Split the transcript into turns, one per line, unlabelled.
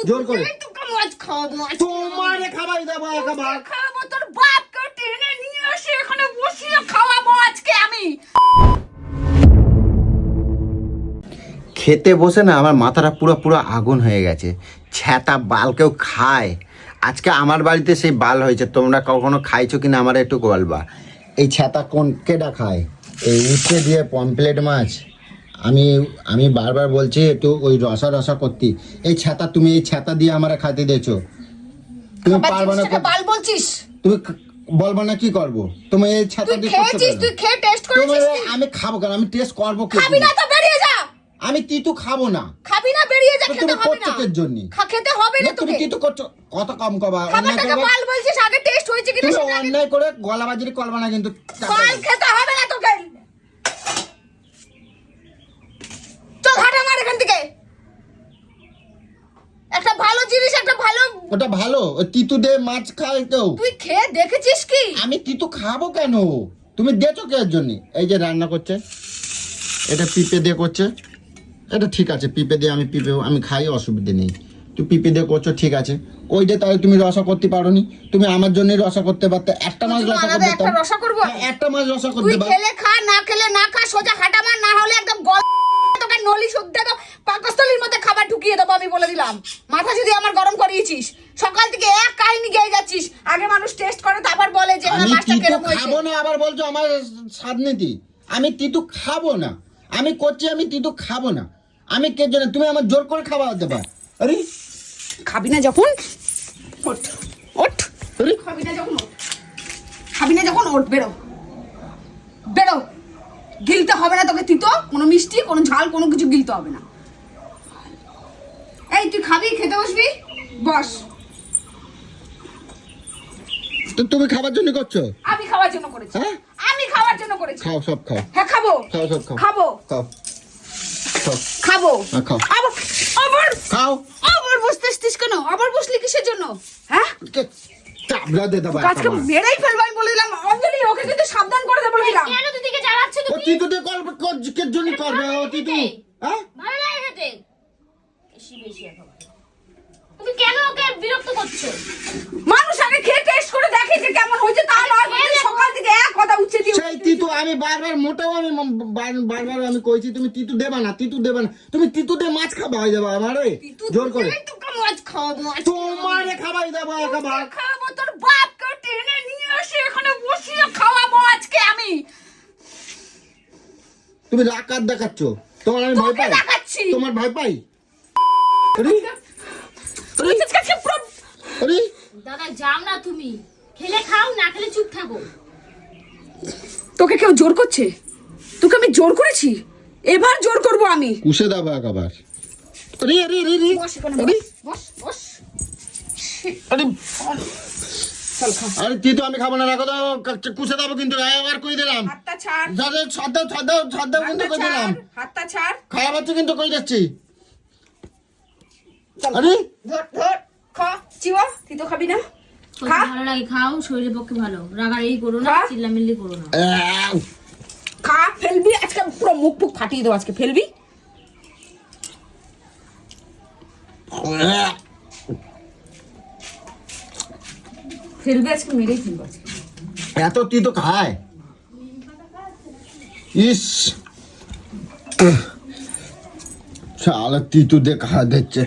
জোর করে
তোকে মাছ খাওয়াবো,
তোমারে খাবাই দেবো একেবারে।
খাওয়াবো তোর বাপকে টেনে নিয়ে এসে এখানে বসিয়ে খাওয়াবো আজকে আমি।
খেতে বসে না আমার মাথাটা পুরো পুরো আগুন হয়ে গেছে। ছ্যাঁতা বাল কেউ খায়? আজকে আমার বাড়িতে সেই বাল হয়েছে, তোমরা কখনো খাইছো কিনা আমার একটু বলবা। এই ছ্যাঁতা কোন কেটা খায়? এই উচ্ছে দিয়ে পমপ্লেট মাছ। আমি বারবার বলছি একটু ওই রসা রসা করতি। এই ছ্যাঁতা, তুমি এই ছ্যাঁতা দিয়ে আমার খাইতে দিয়েছো। তুমি পারবে না,
বাল বলছিস?
তুমি বলবো না কি করবো? তুমি এই ছ্যাঁতা দিয়ে
খেয়েছিস? তুই খেয়ে টেস্ট করেছিস?
আমি খাবো কেন? আমি টেস্ট করবো কি?
খাবি না তো বেরিয়ে যা।
আমি তিতু খাবো না।
খাবি না, বেরিয়ে যা। খেতে
তুমি
হবে না।
কতকের জন্য
খেতে হবে না
তুমি
তোকে।
তিতু করছো কত কম কবা? অন্যায়
খাবারটাকে
করবে।
বাল বলছিস, আগে টেস্ট হয়েছে কিনা
তুমি
সেটা আগে।
অন্যায় করে গলাবাজিরি করবে না কিন্তু।
বাল খেতে হবে না তোকে। চল হাঁটা মার এখান থেকে। একটা ভালো জিনিস, একটা ভালো।
ওটা ভালো, ওই তিতু দিয়ে মাছ খায় কেউ?
তুই খেয়ে দেখেছিস কি?
আমি তিতু খাবো কেন? তুমি দেছো কে এর জন্য? এই যে রান্না করছে, এটা পিঁপে দিয়ে করছে। এটা ঠিক আছে, পিঁপে দিয়ে আমি খাই, অসুবিধে নেই। তুই পিঁপে দিয়ে করছো ঠিক আছে। ওই যে তাহলে তুমি রসা করতে পারোনি? তুমি আমার জন্য রসা করতে পারতে। একটা মাছ রসা করতে
একটা রসা করবো।
একটা মাছ রসা
তুই
করতে পার।
খেলে খা, না খেলে না খা, সোজা হাঁটা মার, না হলে একদম তোকে নলি শুদ্ধ তো পাকস্থলীর মধ্যে খাবার ঢুকিয়ে দেবো আমি বলে দিলাম। মাথা যদি আমার গরম করিয়েছিস, সকাল থেকে এক কাহিনী গেয়ে যাচ্ছিস। আগে মানুষ টেস্ট করে তারপর বলে যে
আমি
মাছটা
তিতু
কেরকম হয়েছে।
খাবো না, আবার বলছো আমার স্বাদ নীতি। আমি তিতু খাবো না, আমি করছি, আমি তিতু খাবো না। আমি কে জন্য? তুমি আমার জোর করে খাওয়াতে পার। আরে
খাবি না যখন ওঠ, ওঠ।
আরে
খাবি না যখন ওঠ, খাবি না যখন ওঠ, বেরো বেরো। গিলতে হবে না তোকে তিতো, কোনো মিষ্টি, কোনো ঝাল, কোনো কিছু গিলতে হবে না। এই তুই খাবি, খেতে বসবি, বস।
তো তুমি খাবার জন্য করছো?
আমি খাওয়ার জন্য করেছি।
হ্যাঁ?
আমি খাওয়ার জন্য করেছি।
খাও, সব খাও।
হ্যাঁ খাবো,
খাও, সব খাও।
খাবো,
খাও, খাও,
খাবো।
হ্যাঁ, খাও।
আবার আবার
খাও।
আবার বসতেছিস কেন? আবার বসলি কিসের জন্য? হ্যাঁ,
চাবড়া দে দেবো
আজকে মেরেই ফেলবো আমি বলে দিলাম। অঞ্জলি, ওকে কিন্তু সাবধান করে দে বলে দিলাম।
কেন দিদিকে জ্বালাচ্ছ
ও
তুমি?
তিতু দিয়ে করবে, কে জন্য করবে ও তিতু? হ্যাঁ?
ভালো লাগে খেতে। বেশি বেশি একেবারে। তুমি কেন ওকে বিরক্ত করছো?
মানুষ আগে খেয়ে টেস্ট করে দেখে যে কেমন হয়েছে, তা নয় বলে সকাল থেকে এক কথা উঠছে দিয়ে।
সেই তিতু আমি বারবার মোটেও আমি বারবার আমি কইছি তুমি তিতু দেবা না, তিতু দেবা না। তুমি তিতু দিয়ে মাছ খাবা হয়ে যাবে আমারে জোর করে।
তোকে মাছ খাওয়াবো,
তোমারে খাবাই দেবো একেবারে।
খাওয়াবো তোর বাপকে টেনে নিয়ে এসে এখানে বসিয়ে খাওয়াবো আজকে আমি।
তুমি রাকাত দেখাচ্ছ, তোমার আমি ভয় পাই?
দেখাচ্ছি।
তোমার ভয় পাই? আরে
তুই আজকে পুরো
আরে
দাদা যাও না তুমি। খেলে খাও, না খেলে চুপ থাকো।
তোকে কেউ জোর করছে? তোকে আমি জোর করেছি? এবার জোর করব আমি।
কুশে দেবো একেবারে। আরে আরে আরে আরে
বস এখানে,
আরে
বস বস।
আরে
চল খা।
আরে তিতু আমি খাবো না, রাখো দাও, কুশে দেবো কিন্তু একবার কই দিলাম।
হাতটা ছাড়,
ছাদ কিন্তু কই দিলাম।
হাতটা ছাড়।
খাওয়া বাচ্চা কিন্তু কই যাচ্ছি।
চল,
আরে
ধর ধর, খা। চিওয়া, তুই তো খাবি না? খা।
ভালো লাগে খাও, শরীরের পক্ষে ভালো। রাগারাগি করো না,
খা।
চিল্লামিল্লি করো না।
খা, ফেলবি আজকে পুরো মুখ ফুক ফাটিয়ে দেবো আজকে, ফেলবি। ফেলবি আজকে, মেরেই ফেলবো আজকে।
এত তিতু খায়? ইস শালা তিতু দিয়ে খা দিচ্ছে।